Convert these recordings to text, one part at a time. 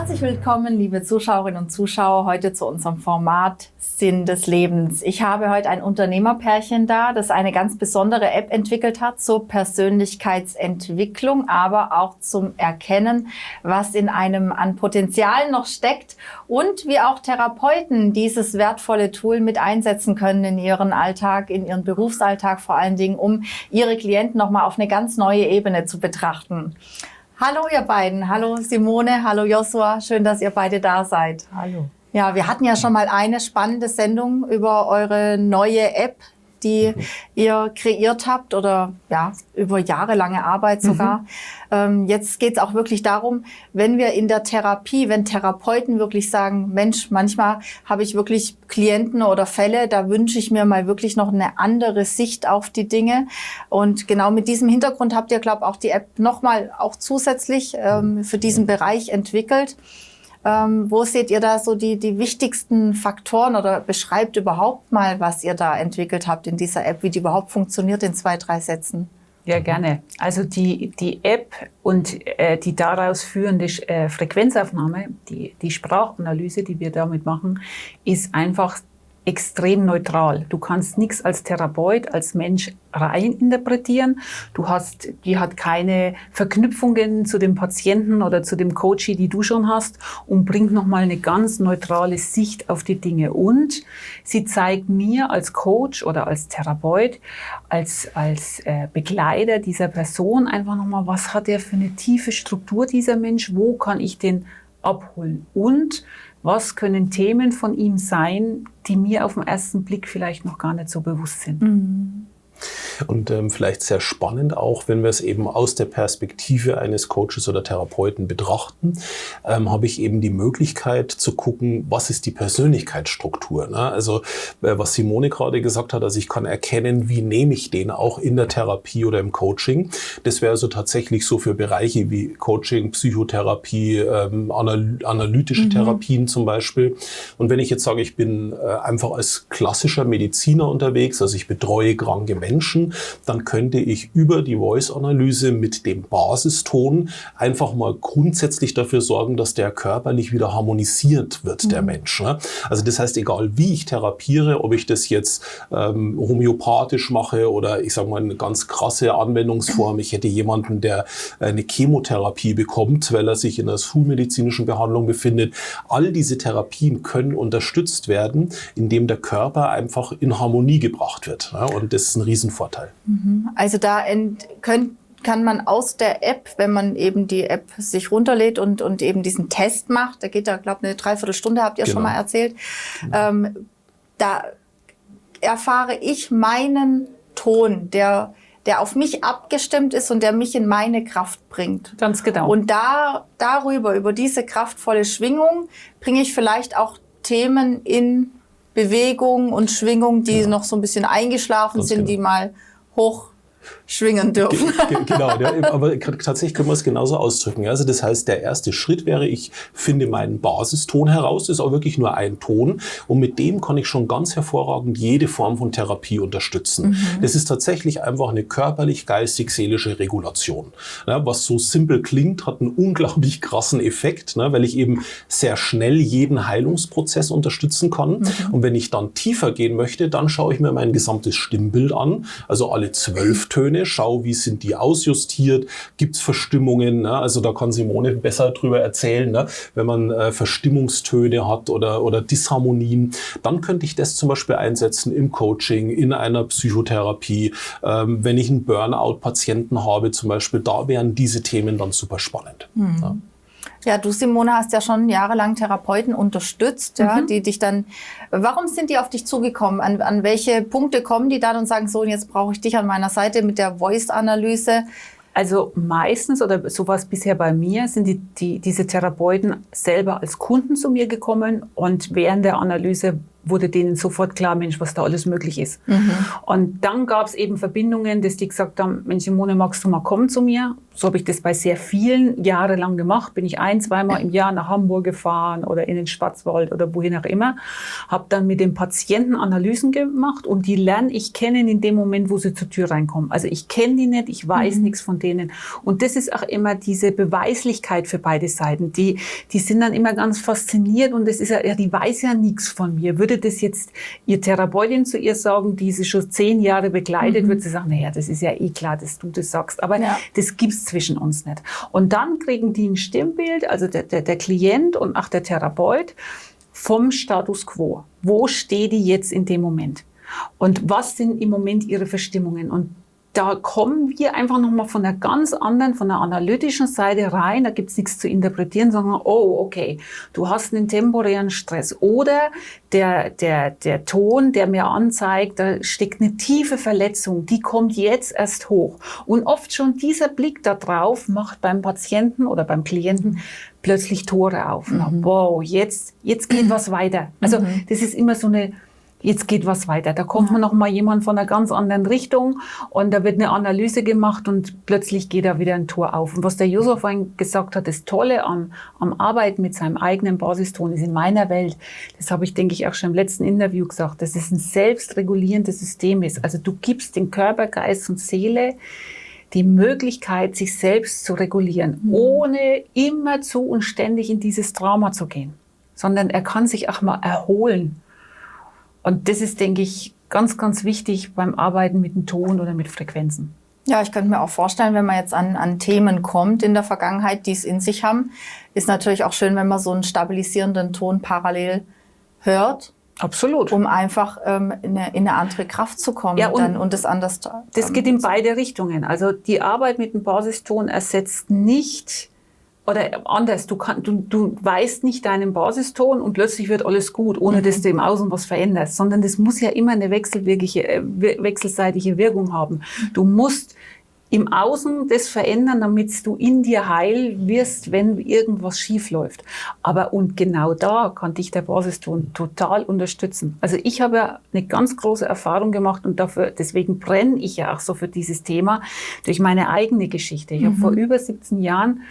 Herzlich willkommen, liebe Zuschauerinnen und Zuschauer, heute zu unserem Format Sinn des Lebens. Ich habe heute ein Unternehmerpärchen da, das eine ganz besondere App entwickelt hat zur Persönlichkeitsentwicklung, aber auch zum Erkennen, was in einem an Potenzial noch steckt und wie auch Therapeuten dieses wertvolle Tool mit einsetzen können in ihren Alltag, in ihren Berufsalltag vor allen Dingen, um ihre Klienten nochmal auf eine ganz neue Ebene zu betrachten. Hallo ihr beiden, hallo Simone, hallo Joshua, schön, dass ihr beide da seid. Hallo. Ja, wir hatten ja schon mal eine spannende Sendung über eure neue App, die ihr kreiert habt oder ja, über jahrelange Arbeit sogar. Jetzt geht es auch wirklich darum, wenn wir in der Therapie, wenn Therapeuten wirklich sagen, Mensch, manchmal habe ich wirklich Klienten oder Fälle, da wünsche ich mir mal wirklich noch eine andere Sicht auf die Dinge. Und genau mit diesem Hintergrund habt ihr, glaube ich, auch die App nochmal auch zusätzlich für diesen Bereich entwickelt. Wo seht ihr da so die wichtigsten Faktoren oder beschreibt überhaupt mal, was ihr da entwickelt habt in dieser App, wie die überhaupt funktioniert in 2, 3 Sätzen? Ja, gerne. Also die App und die daraus führende Frequenzaufnahme, die Sprachanalyse, die wir damit machen, ist einfach extrem neutral. Du kannst nichts als Therapeut, als Mensch reininterpretieren. Die hat keine Verknüpfungen zu dem Patienten oder zu dem Coachie, die du schon hast, und bringt nochmal eine ganz neutrale Sicht auf die Dinge. Und sie zeigt mir als Coach oder als Therapeut, als Begleiter dieser Person einfach nochmal, was hat er für eine tiefe Struktur, dieser Mensch, wo kann ich den abholen und was können Themen von ihm sein, die mir auf den ersten Blick vielleicht noch gar nicht so bewusst sind. Mhm. Und vielleicht sehr spannend auch, wenn wir es eben aus der Perspektive eines Coaches oder Therapeuten betrachten, habe ich eben die Möglichkeit zu gucken, was ist die Persönlichkeitsstruktur. Ne? Also was Simone gerade gesagt hat, also ich kann erkennen, wie nehme ich den auch in der Therapie oder im Coaching. Das wäre also tatsächlich so für Bereiche wie Coaching, Psychotherapie, analytische Therapien zum Beispiel. Und wenn ich jetzt sage, ich bin einfach als klassischer Mediziner unterwegs, also ich betreue kranke Menschen, dann könnte ich über die Voice-Analyse mit dem Basiston einfach mal grundsätzlich dafür sorgen, dass der körperlich wieder harmonisiert wird, der Mensch. Ne? Also das heißt, egal wie ich therapiere, ob ich das jetzt homöopathisch mache oder ich sage mal eine ganz krasse Anwendungsform, ich hätte jemanden, der eine Chemotherapie bekommt, weil er sich in einer schulmedizinischen Behandlung befindet. All diese Therapien können unterstützt werden, indem der Körper einfach in Harmonie gebracht wird. Ne? Und das ist ein Riesenvorteil. Also da kann man aus der App, wenn man eben die App sich runterlädt und eben diesen Test macht, da geht da, glaube ich, eine Dreiviertelstunde, habt ihr schon mal erzählt, da erfahre ich meinen Ton, der auf mich abgestimmt ist und der mich in meine Kraft bringt. Ganz genau. Und darüber, über diese kraftvolle Schwingung, bringe ich vielleicht auch Themen in Bewegung und Schwingung, die noch so ein bisschen eingeschlafen sind, die mal hoch schwingen dürfen. Genau, aber tatsächlich können wir es genauso ausdrücken. Also das heißt, der erste Schritt wäre, ich finde meinen Basiston heraus, das ist auch wirklich nur ein Ton und mit dem kann ich schon ganz hervorragend jede Form von Therapie unterstützen. Das ist tatsächlich einfach eine körperlich-geistig-seelische Regulation. Ja, was so simpel klingt, hat einen unglaublich krassen Effekt, ne, weil ich eben sehr schnell jeden Heilungsprozess unterstützen kann. Und wenn ich dann tiefer gehen möchte, dann schaue ich mir mein gesamtes Stimmbild an, also alle 12 Töne, schau, wie sind die ausjustiert, gibt's Verstimmungen, ne? Also da kann Simone besser drüber erzählen, ne? Wenn man Verstimmungstöne hat oder Disharmonien, dann könnte ich das zum Beispiel einsetzen im Coaching, in einer Psychotherapie, wenn ich einen Burnout-Patienten habe zum Beispiel, da wären diese Themen dann super spannend. Ja. Ja, du, Simone, hast ja schon jahrelang Therapeuten unterstützt, ja, die dich dann, warum sind die auf dich zugekommen? An welche Punkte kommen die dann und sagen, so, und jetzt brauche ich dich an meiner Seite mit der Voice-Analyse? Also meistens, oder so war es bisher bei mir, sind diese Therapeuten selber als Kunden zu mir gekommen und während der Analyse wurde denen sofort klar, Mensch, was da alles möglich ist. Und dann gab es eben Verbindungen, dass die gesagt haben, Mensch, Simone, magst du mal kommen zu mir? so habe ich das bei sehr vielen jahrelang gemacht. Bin ich 1-2 Mal im Jahr nach Hamburg gefahren oder in den Schwarzwald oder wohin auch immer. Habe dann mit den Patienten Analysen gemacht und die lerne ich kennen in dem Moment, wo sie zur Tür reinkommen. Also ich kenne die nicht, ich weiß nichts von denen. Und das ist auch immer diese Beweislichkeit für beide Seiten. Die sind dann immer ganz fasziniert und das ist ja, die weiß ja nichts von mir. Würde das jetzt ihr Therapeutin zu ihr sagen, die sie schon 10 Jahre begleitet, würde sie sagen, naja, das ist ja eh klar, dass du das sagst. Aber das gibt's zwischen uns nicht. Und dann kriegen die ein Stimmbild, also der Klient und auch der Therapeut, vom Status quo. Wo steht die jetzt in dem Moment? Und was sind im Moment ihre Verstimmungen? Und da kommen wir einfach nochmal von einer ganz anderen, von einer analytischen Seite rein. Da gibt's nichts zu interpretieren, sondern, oh, okay, du hast einen temporären Stress. Oder der Ton, der mir anzeigt, da steckt eine tiefe Verletzung, die kommt jetzt erst hoch. Und oft schon dieser Blick da drauf macht beim Patienten oder beim Klienten plötzlich Tore auf. Und wow, jetzt geht was weiter. Also das ist immer so eine, jetzt geht was weiter. Da kommt noch mal jemand von einer ganz anderen Richtung und da wird eine Analyse gemacht und plötzlich geht da wieder ein Tor auf. Und was der Josef vorhin gesagt hat, das Tolle am Arbeiten mit seinem eigenen Basiston ist in meiner Welt, das habe ich, denke ich, auch schon im letzten Interview gesagt, dass es ein selbstregulierendes System ist. Also du gibst den Körper, Geist und Seele die Möglichkeit, sich selbst zu regulieren, ohne immer zu und ständig in dieses Trauma zu gehen, sondern er kann sich auch mal erholen. Und das ist, denke ich, ganz, ganz wichtig beim Arbeiten mit dem Ton oder mit Frequenzen. Ja, ich könnte mir auch vorstellen, wenn man jetzt an Themen kommt in der Vergangenheit, die es in sich haben, ist natürlich auch schön, wenn man so einen stabilisierenden Ton parallel hört. Absolut. Um einfach in eine andere Kraft zu kommen und das anders zu Das geht in beide Richtungen. Also die Arbeit mit dem Basiston ersetzt nicht, oder anders, du weißt nicht deinen Basiston und plötzlich wird alles gut, ohne dass du im Außen was veränderst, sondern das muss ja immer eine wechselseitige Wirkung haben. Du musst im Außen das verändern, damit du in dir heil wirst, wenn irgendwas schief läuft. Und genau da kann dich der Basiston total unterstützen. Also ich habe ja eine ganz große Erfahrung gemacht und deswegen brenne ich ja auch so für dieses Thema durch meine eigene Geschichte. Ich habe vor über 17 Jahren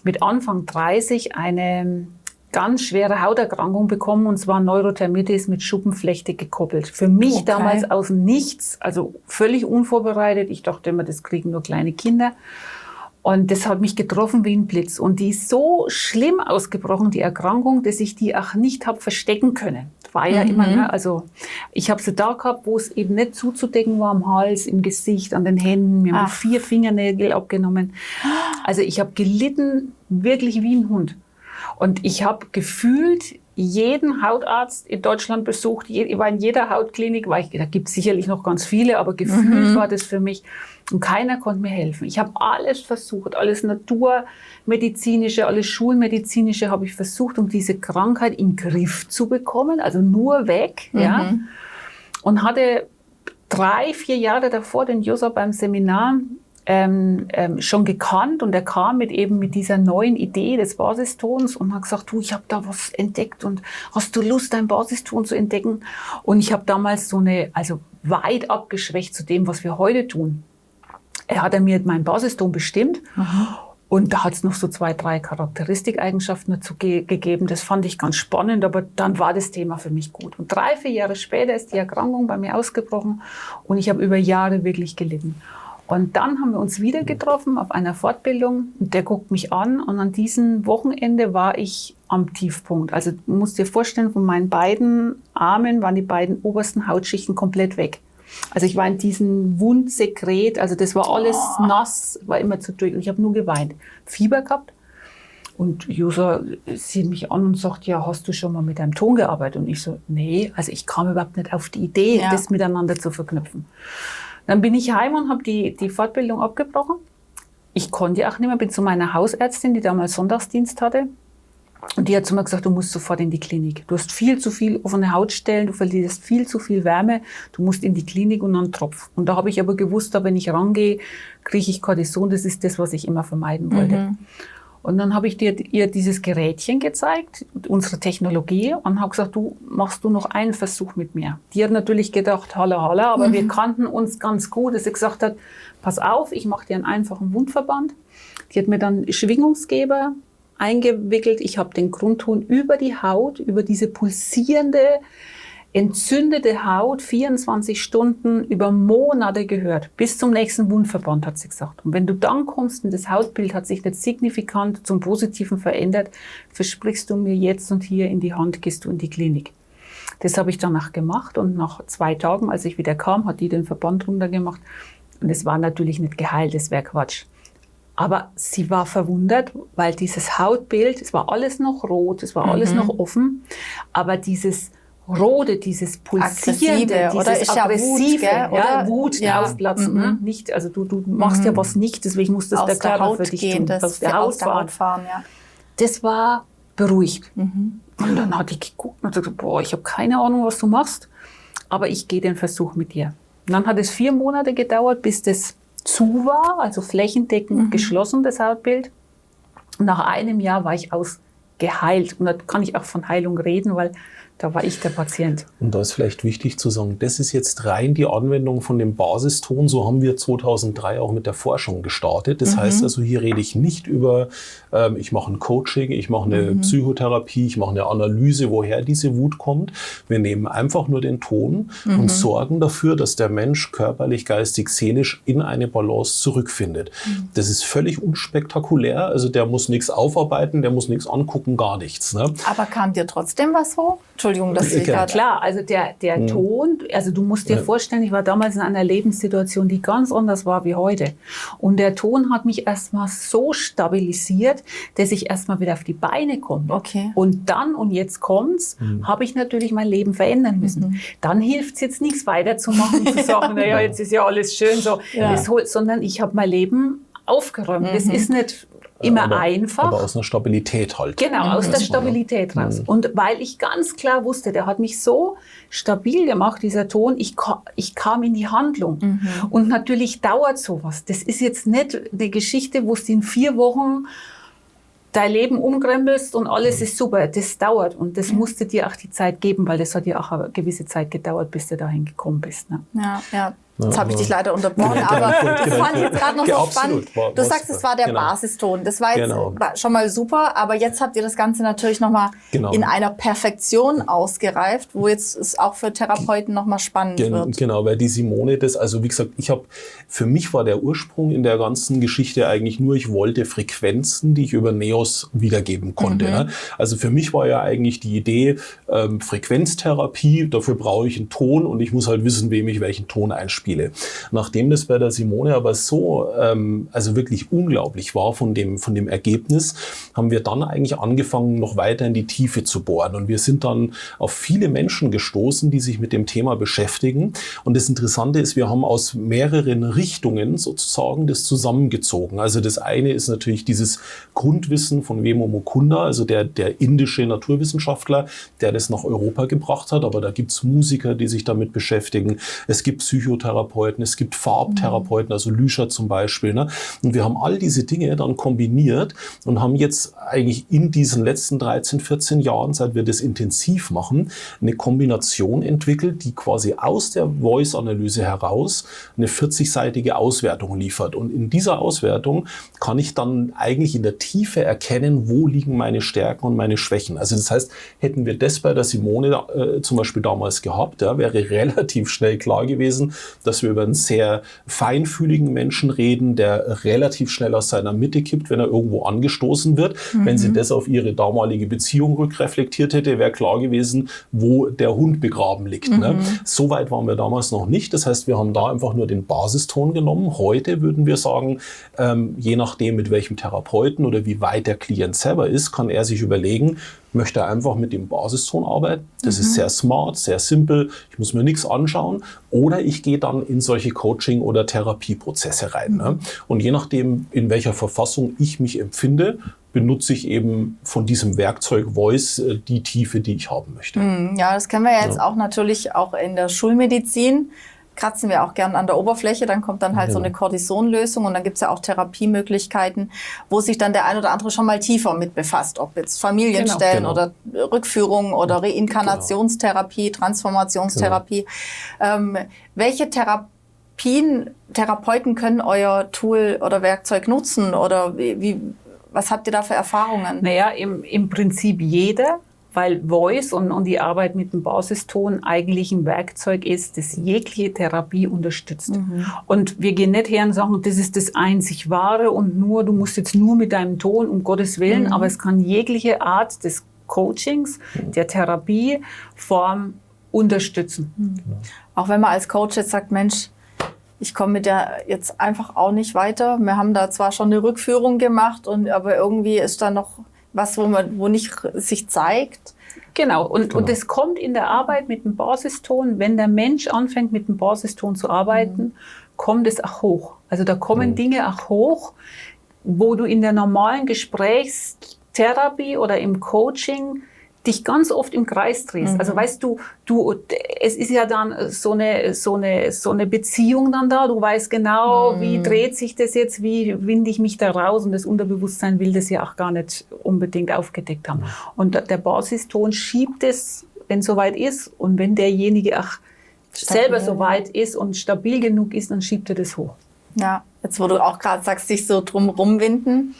mit Anfang 30 eine ganz schwere Hauterkrankung bekommen, und zwar Neurothermitis mit Schuppenflechte gekoppelt. Für mich damals aus dem Nichts, also völlig unvorbereitet. Ich dachte immer, das kriegen nur kleine Kinder. Und das hat mich getroffen wie ein Blitz. Und die ist so schlimm ausgebrochen, die Erkrankung, dass ich die auch nicht habe verstecken können. War ja immer, ne? Also ich habe sie da gehabt, wo es eben nicht zuzudecken war, am Hals, im Gesicht, an den Händen. Mir haben 4 Fingernägel abgenommen. Also ich habe gelitten, wirklich wie ein Hund. Und ich habe gefühlt jeden Hautarzt in Deutschland besucht. Ich war in jeder Hautklinik, da gibt es sicherlich noch ganz viele, aber gefühlt war das für mich. Und keiner konnte mir helfen. Ich habe alles versucht, alles Naturmedizinische, alles Schulmedizinische habe ich versucht, um diese Krankheit in den Griff zu bekommen, also nur weg. Ja. Und hatte 3-4 Jahre davor den Josef beim Seminar schon gekannt, und er kam mit dieser neuen Idee des Basistons und hat gesagt, du, ich habe da was entdeckt und hast du Lust, deinen Basiston zu entdecken? Und ich habe damals also weit abgeschwächt zu dem, was wir heute tun. Er hat mir meinen Basiston bestimmt und da hat es noch so 2-3 Charakteristikeigenschaften dazu gegeben. Das fand ich ganz spannend, aber dann war das Thema für mich gut. Und 3-4 Jahre später ist die Erkrankung bei mir ausgebrochen und ich habe über Jahre wirklich gelitten. Und dann haben wir uns wieder getroffen auf einer Fortbildung und der guckt mich an, und an diesem Wochenende war ich am Tiefpunkt. Also du musst dir vorstellen, von meinen beiden Armen waren die beiden obersten Hautschichten komplett weg. Also ich war in diesem Wundsekret, also das war alles nass, war immer zu durch, und ich habe nur geweint. Fieber gehabt. Und Josa sieht mich an und sagt, ja, hast du schon mal mit deinem Ton gearbeitet? Und ich so, nee, also ich kam überhaupt nicht auf die Idee, das miteinander zu verknüpfen. Dann bin ich heim und habe die Fortbildung abgebrochen. Ich konnte auch nicht mehr, bin zu meiner Hausärztin, die damals Sonntagsdienst hatte. Und die hat zu mir gesagt, du musst sofort in die Klinik. Du hast viel zu viel offene Hautstellen, du verlierst viel zu viel Wärme, du musst in die Klinik und einen Tropf. Und da habe ich aber gewusst, wenn ich rangehe, kriege ich Cortison. Das ist das, was ich immer vermeiden wollte. Und dann habe ich ihr dieses Gerätchen gezeigt, unsere Technologie, und habe gesagt, machst du noch einen Versuch mit mir. Die hat natürlich gedacht, holla, holla, aber wir kannten uns ganz gut, dass sie gesagt hat, pass auf, ich mache dir einen einfachen Wundverband Die hat mir dann Schwingungsgeber eingewickelt. Ich habe den Grundton über die Haut, über diese pulsierende, entzündete Haut 24 Stunden über Monate gehört. Bis zum nächsten Wundverband, hat sie gesagt. Und wenn du dann kommst und das Hautbild hat sich nicht signifikant zum Positiven verändert, versprichst du mir jetzt und hier in die Hand, gehst du in die Klinik. Das habe ich danach gemacht und nach 2 Tagen, als ich wieder kam, hat die den Verband runtergemacht. Und es war natürlich nicht geheilt, das wäre Quatsch. Aber sie war verwundert, weil dieses Hautbild, es war alles noch rot, es war alles noch offen, aber dieses Rote, dieses Pulsierende, dieses Aggressive, Wut aufplatzen. Nicht, also du machst ja was nicht, deswegen muss das der Körper für dich tun. Aus der Haut fahren. Ja. Das war beruhigt. Und dann hat die geguckt und gesagt, boah, ich habe keine Ahnung, was du machst, aber ich gehe den Versuch mit dir. Und dann hat es 4 Monate gedauert, bis das zu war, also flächendeckend geschlossen, das Hautbild. Und nach einem Jahr war ich geheilt. Und da kann ich auch von Heilung reden, weil da war ich der Patient. Und da ist vielleicht wichtig zu sagen, das ist jetzt rein die Anwendung von dem Basiston. So haben wir 2003 auch mit der Forschung gestartet. Das heißt also, hier rede ich nicht über, ich mache ein Coaching, ich mache eine Psychotherapie, ich mache eine Analyse, woher diese Wut kommt. Wir nehmen einfach nur den Ton und sorgen dafür, dass der Mensch körperlich, geistig, seelisch in eine Balance zurückfindet. Das ist völlig unspektakulär. Also der muss nichts aufarbeiten, der muss nichts angucken, gar nichts. Ne? Aber kam dir trotzdem was hoch? Entschuldigung, dass ich gerade... Klar, also der Ton, also du musst dir vorstellen, ich war damals in einer Lebenssituation, die ganz anders war wie heute. Und der Ton hat mich erstmal so stabilisiert, dass ich erstmal wieder auf die Beine komme. Okay. Und dann, und jetzt kommt's, habe ich natürlich mein Leben verändern müssen. Dann hilft es jetzt nichts weiterzumachen, zu sagen, naja, jetzt ist ja alles schön so, sondern ich habe mein Leben aufgeräumt. Das ist nicht immer einfach. Aber aus einer Stabilität halt. Genau, aus der Stabilität raus. Und weil ich ganz klar wusste, der hat mich so stabil gemacht, dieser Ton, ich kam in die Handlung. Und natürlich dauert sowas. Das ist jetzt nicht eine Geschichte, wo du in 4 Wochen dein Leben umkrempelst und alles ist super. Das dauert und das musste dir auch die Zeit geben, weil das hat ja auch eine gewisse Zeit gedauert, bis du dahin gekommen bist. Ne? Ja. Jetzt habe ich dich leider unterbrochen, aber das fand ich jetzt gerade noch so spannend. Du sagst, es war der Basiston. Das war jetzt schon mal super, aber jetzt habt ihr das Ganze natürlich nochmal in einer Perfektion ausgereift, wo jetzt es auch für Therapeuten nochmal spannend wird. Genau, weil die Simone das, also wie gesagt, für mich war der Ursprung in der ganzen Geschichte eigentlich nur, ich wollte Frequenzen, die ich über Neos wiedergeben konnte. Ne? Also für mich war ja eigentlich die Idee, Frequenztherapie, dafür brauche ich einen Ton und ich muss halt wissen, wem ich welchen Ton einspiele. Nachdem das bei der Simone aber so, also wirklich unglaublich war von dem Ergebnis, haben wir dann eigentlich angefangen, noch weiter in die Tiefe zu bohren. Und wir sind dann auf viele Menschen gestoßen, die sich mit dem Thema beschäftigen. Und das Interessante ist, wir haben aus mehreren Richtungen sozusagen das zusammengezogen. Also das eine ist natürlich dieses Grundwissen von Vemo Mukunda, also der indische Naturwissenschaftler, der das nach Europa gebracht hat. Aber da gibt's Musiker, die sich damit beschäftigen. Es gibt Psychotherapeuten, es gibt Farbtherapeuten, also Lüscher zum Beispiel. Ne? Und wir haben all diese Dinge dann kombiniert und haben jetzt eigentlich in diesen letzten 13, 14 Jahren, seit wir das intensiv machen, eine Kombination entwickelt, die quasi aus der Voice-Analyse heraus eine 40-seitige Auswertung liefert. Und in dieser Auswertung kann ich dann eigentlich in der Tiefe erkennen, wo liegen meine Stärken und meine Schwächen. Also das heißt, hätten wir das bei der Simone zum Beispiel damals gehabt, wäre relativ schnell klar gewesen, dass wir über einen sehr feinfühligen Menschen reden, der relativ schnell aus seiner Mitte kippt, wenn er irgendwo angestoßen wird. Wenn sie das auf ihre damalige Beziehung rückreflektiert hätte, wäre klar gewesen, wo der Hund begraben liegt. Ne? So weit waren wir damals noch nicht. Das heißt, wir haben da einfach nur den Basiston genommen. Heute würden wir sagen, je nachdem, mit welchem Therapeuten oder wie weit der Klient selber ist, kann er sich überlegen, möchte er einfach mit dem Basiston arbeiten. Das ist sehr smart, sehr simpel. Ich muss mir nichts anschauen. Oder ich gehe dann in solche Coaching- oder Therapieprozesse rein. Ne? Und je nachdem, in welcher Verfassung ich mich empfinde, benutze ich eben von diesem Werkzeug Voice die Tiefe, die ich haben möchte. Ja, das kennen wir ja jetzt auch natürlich auch in der Schulmedizin. Kratzen wir auch gern an der Oberfläche, dann kommt dann halt so eine Cortisonlösung und dann gibt's ja auch Therapiemöglichkeiten, wo sich dann der ein oder andere schon mal tiefer mit befasst, ob jetzt Familienstellen oder Rückführung oder Reinkarnationstherapie, Transformationstherapie. Welche Therapeuten können euer Tool oder Werkzeug nutzen? Oder was habt ihr da für Erfahrungen? Naja, im Prinzip jeder, weil Voice und die Arbeit mit dem Basiston eigentlich ein Werkzeug ist, das jegliche Therapie unterstützt. Und wir gehen nicht her und sagen, das ist das einzig Wahre und du musst jetzt nur mit deinem Ton, um Gottes Willen, aber es kann jegliche Art des Coachings, der Therapieform unterstützen. Auch wenn man als Coach jetzt sagt, Mensch, ich komme mit der jetzt einfach auch nicht weiter. Wir haben da zwar schon eine Rückführung gemacht, aber irgendwie ist da noch was, wo nicht sich zeigt. Genau, und es kommt in der Arbeit mit dem Basiston, wenn der Mensch anfängt mit dem Basiston zu arbeiten, kommt es auch hoch. Also da kommen Dinge auch hoch, wo du in der normalen Gesprächstherapie oder im Coaching dich ganz oft im Kreis drehst. Also weißt du, es ist ja dann so eine Beziehung dann da. Du weißt genau, wie dreht sich das jetzt, wie winde ich mich da raus, und das Unterbewusstsein will das ja auch gar nicht unbedingt aufgedeckt haben. Und der Basiston schiebt es, wenn es soweit ist, und wenn derjenige auch selber soweit ist und stabil genug ist, dann schiebt er das hoch. Ja, jetzt wo du auch gerade sagst, dich so drum rumwinden,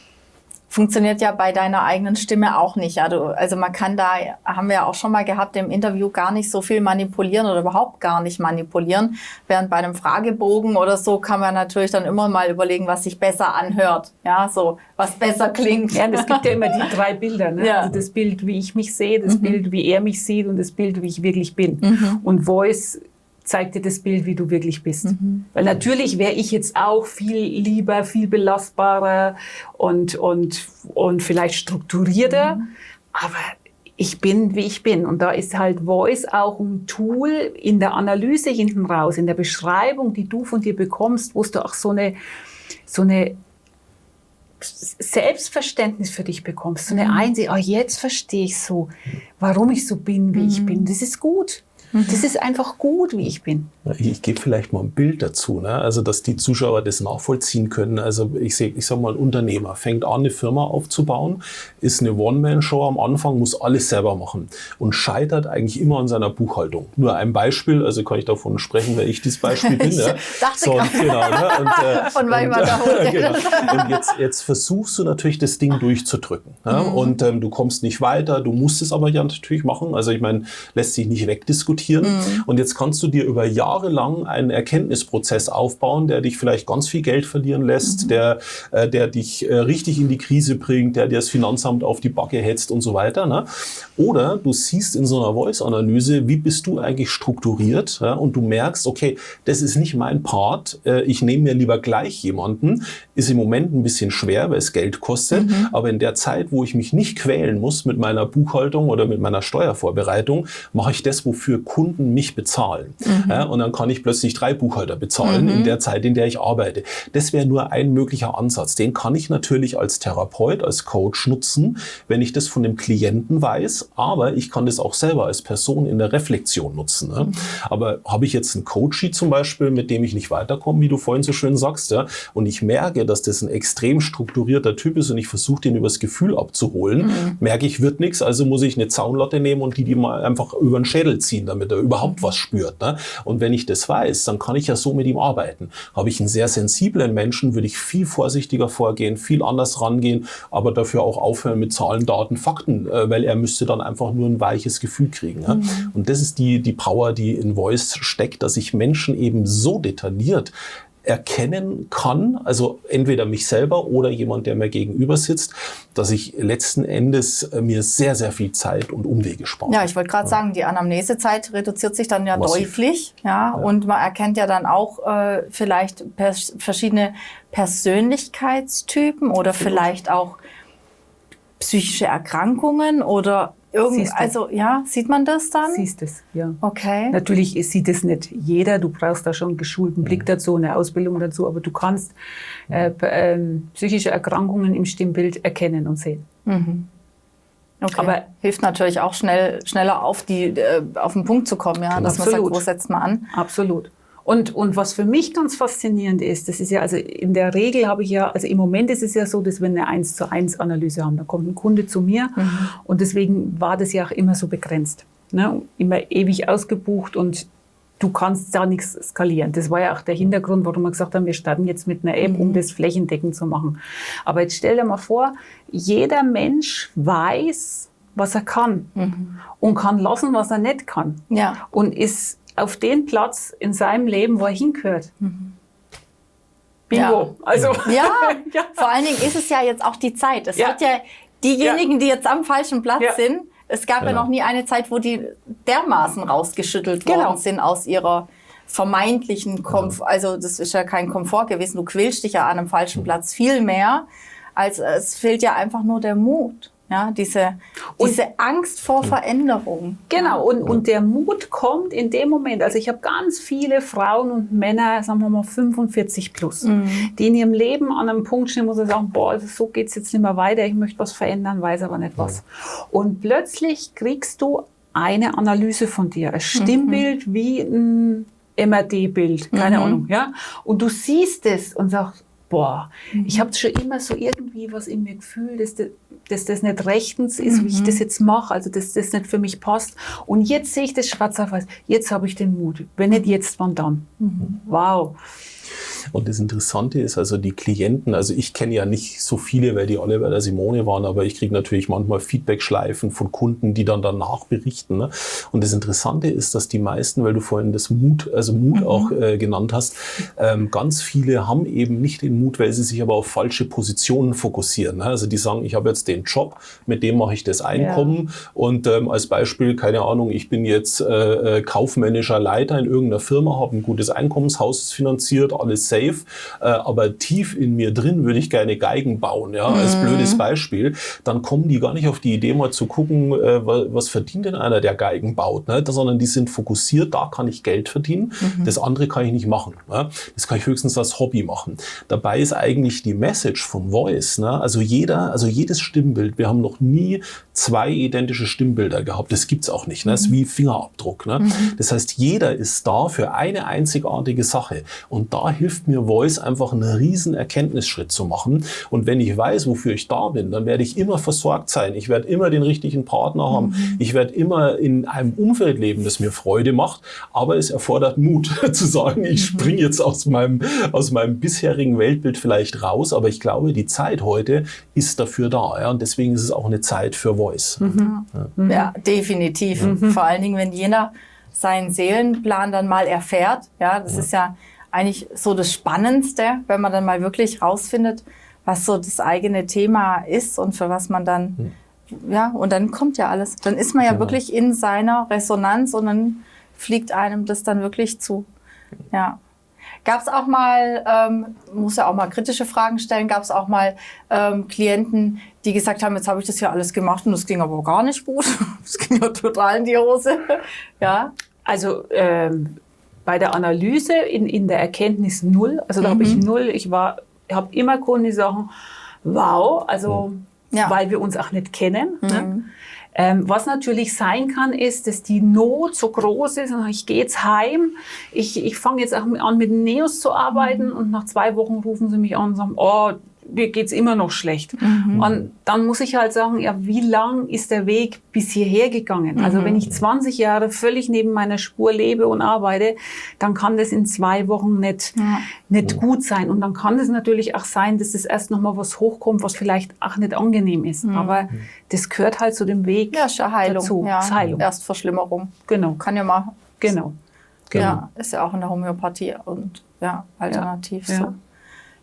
funktioniert ja bei deiner eigenen Stimme auch nicht. Also man kann da, haben wir ja auch schon mal gehabt, im Interview gar nicht so viel manipulieren oder überhaupt gar nicht manipulieren. Während bei einem Fragebogen oder so kann man natürlich dann immer mal überlegen, was sich besser anhört. Ja, so, was besser klingt. Ja, es gibt ja immer die 3 Bilder. Ne? Ja. Also das Bild, wie ich mich sehe, das Bild, wie er mich sieht, und das Bild, wie ich wirklich bin. Und Voice zeigt dir das Bild, wie du wirklich bist. Weil natürlich wäre ich jetzt auch viel lieber, viel belastbarer und vielleicht strukturierter, aber ich bin, wie ich bin. Und da ist halt Voice auch ein Tool in der Analyse hinten raus, in der Beschreibung, die du von dir bekommst, wo du auch so eine Selbstverständnis für dich bekommst, so eine Einsicht, jetzt verstehe ich so, warum ich so bin, wie ich bin. Das ist gut. Das ist einfach gut, wie ich bin. Ich gebe vielleicht mal ein Bild dazu, ne? Also dass die Zuschauer das nachvollziehen können. Also ich sag mal, ein Unternehmer fängt an, eine Firma aufzubauen, ist eine One-Man-Show am Anfang, muss alles selber machen und scheitert eigentlich immer an seiner Buchhaltung. Nur ein Beispiel, also kann ich davon sprechen, weil ich dieses Beispiel bin. Ja? Dachte genau, ne? Von Weimar da hoch. Genau. Und jetzt versuchst du natürlich, das Ding durchzudrücken. Ja? Und du kommst nicht weiter, du musst es aber ja natürlich machen. Also ich meine, lässt sich nicht wegdiskutieren. Und jetzt kannst du dir über Jahre lang einen Erkenntnisprozess aufbauen, der dich vielleicht ganz viel Geld verlieren lässt, der dich richtig in die Krise bringt, der dir das Finanzamt auf die Backe hetzt und so weiter. Ne? Oder du siehst in so einer Voice-Analyse, wie bist du eigentlich strukturiert, ja? Und du merkst, okay, das ist nicht mein Part, ich nehme mir lieber gleich jemanden, ist im Moment ein bisschen schwer, weil es Geld kostet, aber in der Zeit, wo ich mich nicht quälen muss mit meiner Buchhaltung oder mit meiner Steuervorbereitung, mache ich das, wofür Kunden mich bezahlen. Ja, und dann kann ich plötzlich 3 Buchhalter bezahlen in der Zeit, in der ich arbeite. Das wäre nur ein möglicher Ansatz. Den kann ich natürlich als Therapeut, als Coach nutzen, wenn ich das von dem Klienten weiß, aber ich kann das auch selber als Person in der Reflexion nutzen. Ne? Aber habe ich jetzt einen Coachie zum Beispiel, mit dem ich nicht weiterkomme, wie du vorhin so schön sagst, ja, und ich merke, dass das ein extrem strukturierter Typ ist und ich versuche, den übers Gefühl abzuholen, merke ich, wird nichts, also muss ich eine Zaunlatte nehmen und die mal einfach über den Schädel ziehen, damit er überhaupt was spürt. Ne? Und wenn ich das weiß, dann kann ich ja so mit ihm arbeiten. Habe ich einen sehr sensiblen Menschen, würde ich viel vorsichtiger vorgehen, viel anders rangehen, aber dafür auch aufhören mit Zahlen, Daten, Fakten, weil er müsste dann einfach nur ein weiches Gefühl kriegen. Ne? Und das ist die Power, die in Voice steckt, dass ich Menschen eben so detailliert erkennen kann, also entweder mich selber oder jemand, der mir gegenüber sitzt, dass ich letzten Endes mir sehr, sehr viel Zeit und Umwege spare. Ja, ich wollte gerade sagen, die Anamnesezeit reduziert sich dann ja deutlich. Ja, und man erkennt ja dann auch vielleicht verschiedene Persönlichkeitstypen oder vielleicht auch psychische Erkrankungen oder also ja, sieht man das dann? Siehst es, ja. Okay. Natürlich sieht es nicht jeder, du brauchst da schon einen geschulten Blick dazu, eine Ausbildung dazu, aber du kannst psychische Erkrankungen im Stimmbild erkennen und sehen. Okay. Aber hilft natürlich auch schneller auf den Punkt zu kommen, ja, dass man sagt, wo setzt man an? Absolut. Und was für mich ganz faszinierend ist, das ist ja, also in der Regel habe ich ja, also im Moment ist es ja so, dass wir eine 1:1 Analyse haben. Da kommt ein Kunde zu mir und deswegen war das ja auch immer so begrenzt. Ne? Immer ewig ausgebucht und du kannst da nichts skalieren. Das war ja auch der Hintergrund, warum wir gesagt haben, wir starten jetzt mit einer App, um das flächendeckend zu machen. Aber jetzt stell dir mal vor, jeder Mensch weiß, was er kann und kann lassen, was er nicht kann. Ja. Und ist auf den Platz in seinem Leben, wo er hingehört. Bingo. Ja. Also, Ja, Ja. vor allen Dingen ist es ja jetzt auch die Zeit. Es Ja. wird ja diejenigen, die jetzt am falschen Platz Ja. sind, es gab ja Genau. noch nie eine Zeit, wo die dermaßen rausgeschüttelt Genau. worden sind aus ihrer vermeintlichen Komfort. Also das ist ja kein Komfort gewesen. Du quälst dich ja an einem falschen Platz viel mehr, als es fehlt ja einfach nur der Mut. Ja, diese Angst vor Veränderung. Genau, und der Mut kommt in dem Moment. Also ich habe ganz viele Frauen und Männer, sagen wir mal 45 plus, die in ihrem Leben an einem Punkt stehen, wo sie sagen, boah, also so geht es jetzt nicht mehr weiter, ich möchte was verändern, weiß aber nicht was. Und plötzlich kriegst du eine Analyse von dir, ein Stimmbild wie ein MRD-Bild, keine Ahnung, ja. Und du siehst es und sagst, boah, ich habe schon immer so irgendwie was in mir gefühlt, dass das nicht rechtens ist, wie ich das jetzt mache, also dass das nicht für mich passt. Und jetzt sehe ich das schwarz auf weiß. Jetzt habe ich den Mut. Wenn nicht jetzt, wann dann? Wow. Und das Interessante ist also die Klienten, also ich kenne ja nicht so viele, weil die alle bei der Simone waren, aber ich kriege natürlich manchmal Feedback-Schleifen von Kunden, die dann danach berichten. Ne? Und das Interessante ist, dass die meisten, weil du vorhin das Mut auch genannt hast, ganz viele haben eben nicht den Mut, weil sie sich aber auf falsche Positionen fokussieren. Ne? Also die sagen, ich habe jetzt den Job, mit dem mache ich das Einkommen und als Beispiel, keine Ahnung, ich bin jetzt kaufmännischer Leiter in irgendeiner Firma, habe ein gutes Einkommenshaus ist finanziert, alles safe, aber tief in mir drin würde ich gerne Geigen bauen, ja, als blödes Beispiel, dann kommen die gar nicht auf die Idee, mal zu gucken, was verdient denn einer, der Geigen baut, ne? Sondern die sind fokussiert, da kann ich Geld verdienen, das andere kann ich nicht machen, ne? Das kann ich höchstens als Hobby machen. Dabei ist eigentlich die Message von Voice, ne? Also jedes Stimmbild, wir haben noch nie 2 identische Stimmbilder gehabt, das gibt's auch nicht, ne? Das ist wie Fingerabdruck, ne? Das heißt, jeder ist da für eine einzigartige Sache und da hilft mir Voice einfach einen riesen Erkenntnisschritt zu machen. Und wenn ich weiß, wofür ich da bin, dann werde ich immer versorgt sein. Ich werde immer den richtigen Partner haben. Ich werde immer in einem Umfeld leben, das mir Freude macht. Aber es erfordert Mut zu sagen, ich springe jetzt aus meinem bisherigen Weltbild vielleicht raus. Aber ich glaube, die Zeit heute ist dafür da. Ja? Und deswegen ist es auch eine Zeit für Voice. Ja, definitiv. Vor allen Dingen, wenn jener seinen Seelenplan dann mal erfährt. Ja, das ist ja eigentlich so das Spannendste, wenn man dann mal wirklich rausfindet, was so das eigene Thema ist und für was man dann, ja, und dann kommt ja alles. Dann ist man ja wirklich in seiner Resonanz und dann fliegt einem das dann wirklich zu. Ja. Gab es auch mal, muss ja auch mal kritische Fragen stellen, gab es auch mal Klienten, die gesagt haben, jetzt habe ich das ja alles gemacht und das ging aber gar nicht gut. Das ging ja total in die Hose. Ja. Also bei der Analyse in der Erkenntnis 0, also da habe ich 0, ich habe immer Kunden, die sagen, wow, also weil wir uns auch nicht kennen. Ne? Was natürlich sein kann, ist, dass die Not so groß ist, und ich gehe jetzt heim, ich fange jetzt auch an mit Neos zu arbeiten und nach 2 Wochen rufen sie mich an und sagen, oh, mir geht's immer noch schlecht. Und dann muss ich halt sagen, ja, wie lang ist der Weg bis hierher gegangen? Also wenn ich 20 Jahre völlig neben meiner Spur lebe und arbeite, dann kann das in 2 Wochen nicht gut sein. Und dann kann es natürlich auch sein, dass das erst nochmal was hochkommt, was vielleicht auch nicht angenehm ist. Aber das gehört halt zu dem Weg Ja, ist ja Heilung. dazu. Ja. Ist Heilung. Erstverschlimmerung. Genau. Kann ja mal. Genau. Ja, ist ja auch in der Homöopathie und ja, alternativ Ja. so.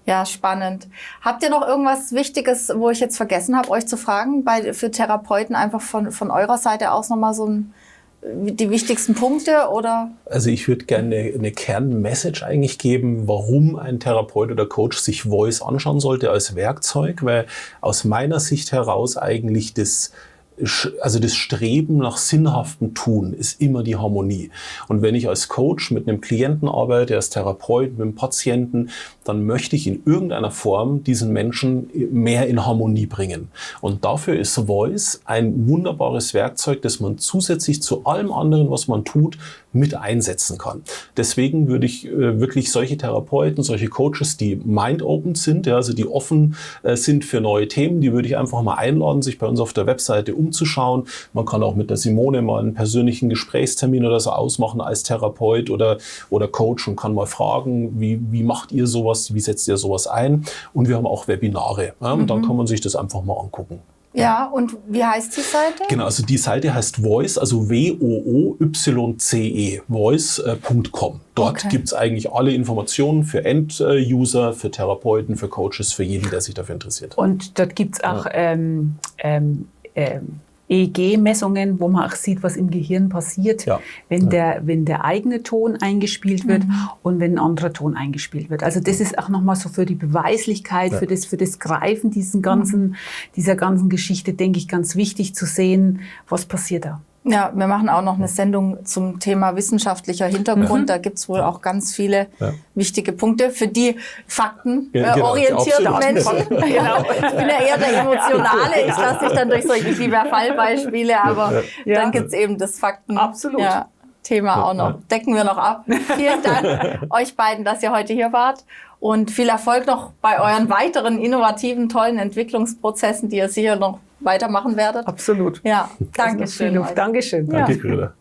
Ja, spannend. Habt ihr noch irgendwas Wichtiges, wo ich jetzt vergessen habe, euch zu fragen, für Therapeuten einfach von eurer Seite aus nochmal so die wichtigsten Punkte oder? Also ich würde gerne eine Kernmessage eigentlich geben, warum ein Therapeut oder Coach sich Voice anschauen sollte als Werkzeug, weil aus meiner Sicht heraus eigentlich das Streben nach sinnhaftem Tun ist immer die Harmonie. Und wenn ich als Coach mit einem Klienten arbeite, als Therapeut mit einem Patienten, dann möchte ich in irgendeiner Form diesen Menschen mehr in Harmonie bringen. Und dafür ist Voice ein wunderbares Werkzeug, das man zusätzlich zu allem anderen, was man tut, mit einsetzen kann. Deswegen würde ich wirklich solche Therapeuten, solche Coaches, die mind-open sind, ja, also die offen sind für neue Themen, die würde ich einfach mal einladen, sich bei uns auf der Webseite umzuschauen. Man kann auch mit der Simone mal einen persönlichen Gesprächstermin oder so ausmachen als Therapeut oder Coach und kann mal fragen, wie macht ihr sowas, wie setzt ihr sowas ein? Und wir haben auch Webinare. Ja, und dann kann man sich das einfach mal angucken. Ja, und wie heißt die Seite? Genau, also die Seite heißt Voice, also Wooyce, voice.com. Dort gibt's eigentlich alle Informationen für End-User, für Therapeuten, für Coaches, für jeden, der sich dafür interessiert. Und dort gibt's auch EEG-Messungen, wo man auch sieht, was im Gehirn passiert, wenn der eigene Ton eingespielt wird und wenn ein anderer Ton eingespielt wird. Also das ist auch nochmal so für die Beweislichkeit, für das Greifen dieser ganzen Geschichte, denke ich, ganz wichtig zu sehen, was passiert da. Ja, wir machen auch noch eine Sendung zum Thema wissenschaftlicher Hintergrund. Da gibt's wohl auch ganz viele wichtige Punkte für die faktenorientierten Menschen. Genau. Ich bin ja eher der Emotionale. Ich lasse mich dann durch solche, ich liebe Fallbeispiele, aber dann gibt's eben das Thema auch noch. Decken wir noch ab. Vielen Dank euch beiden, dass ihr heute hier wart. Und viel Erfolg noch bei euren weiteren innovativen, tollen Entwicklungsprozessen, die ihr sicher noch weitermachen werdet. Absolut. Ja, danke schön. Dankeschön. Danke, Greta.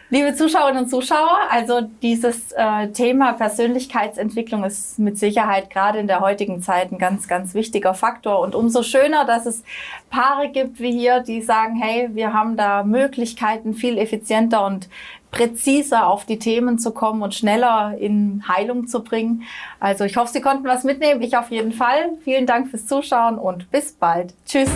Liebe Zuschauerinnen und Zuschauer, also dieses Thema Persönlichkeitsentwicklung ist mit Sicherheit gerade in der heutigen Zeit ein ganz, ganz wichtiger Faktor. Und umso schöner, dass es Paare gibt wie hier, die sagen, hey, wir haben da Möglichkeiten, viel effizienter und präziser auf die Themen zu kommen und schneller in Heilung zu bringen. Also ich hoffe, Sie konnten was mitnehmen. Ich auf jeden Fall. Vielen Dank fürs Zuschauen und bis bald. Tschüss.